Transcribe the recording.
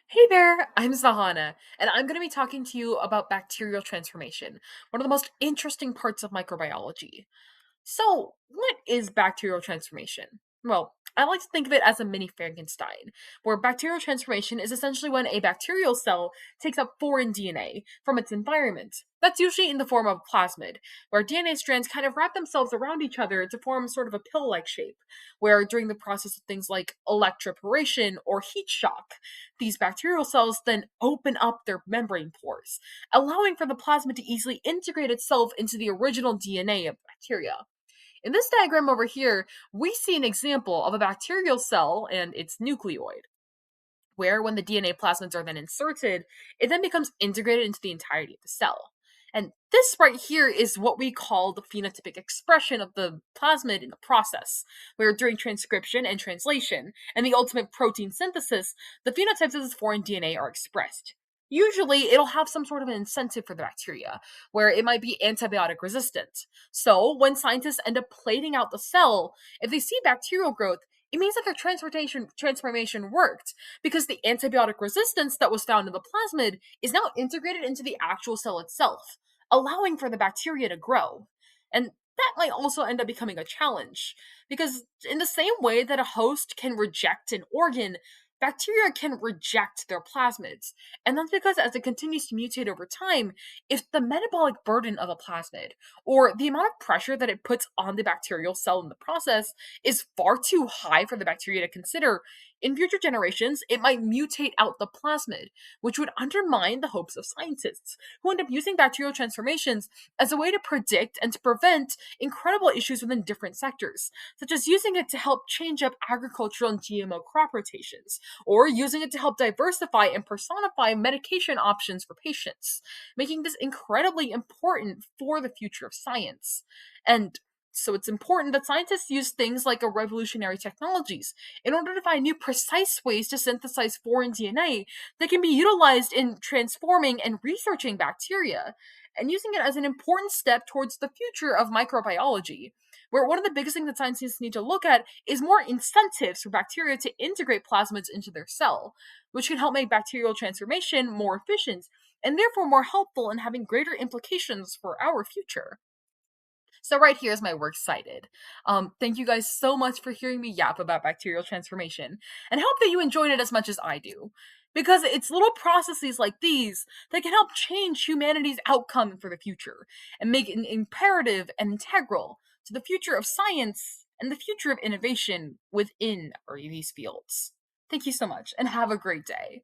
Hey there, I'm Sahana, and I'm going to be talking to you about bacterial transformation, one of the most interesting parts of microbiology. So, what is bacterial transformation? Well, I like to think of it as a mini Frankenstein, where bacterial transformation is essentially when a bacterial cell takes up foreign DNA from its environment. That's usually in the form of plasmid, where DNA strands kind of wrap themselves around each other to form sort of a pill like shape, where during the process of things like electroporation or heat shock, these bacterial cells then open up their membrane pores, allowing for the plasmid to easily integrate itself into the original DNA of bacteria. In this diagram over here, we see an example of a bacterial cell and its nucleoid, where when the DNA plasmids are then inserted, it then becomes integrated into the entirety of the cell. And this right here is what we call the phenotypic expression of the plasmid in the process, where during transcription and translation, and the ultimate protein synthesis, the phenotypes of this foreign DNA are expressed. Usually, it'll have some sort of an incentive for the bacteria, where it might be antibiotic resistant. So, when scientists end up plating out the cell, if they see bacterial growth, it means that their transportation transformation worked because the antibiotic resistance that was found in the plasmid is now integrated into the actual cell itself, allowing for the bacteria to grow. And that might also end up becoming a challenge because, in the same way that a host can reject an organ, bacteria can reject their plasmids. And that's because as it continues to mutate over time, if the metabolic burden of a plasmid or the amount of pressure that it puts on the bacterial cell in the process is far too high for the bacteria to consider, in future generations, it might mutate out the plasmid, which would undermine the hopes of scientists, who end up using bacterial transformations as a way to predict and to prevent incredible issues within different sectors, such as using it to help change up agricultural and GMO crop rotations, or using it to help diversify and personify medication options for patients, making this incredibly important for the future of science. And so it's important that scientists use things like a revolutionary technologies in order to find new precise ways to synthesize foreign DNA that can be utilized in transforming and researching bacteria, and using it as an important step towards the future of microbiology, where one of the biggest things that scientists need to look at is more incentives for bacteria to integrate plasmids into their cell, which can help make bacterial transformation more efficient and therefore more helpful in having greater implications for our future. So right here is my works cited. Thank you guys so much for hearing me yap about bacterial transformation, and hope that you enjoyed it as much as I do. Because it's little processes like these that can help change humanity's outcome for the future, and make it imperative and integral to the future of science and the future of innovation within these fields. Thank you so much, and have a great day.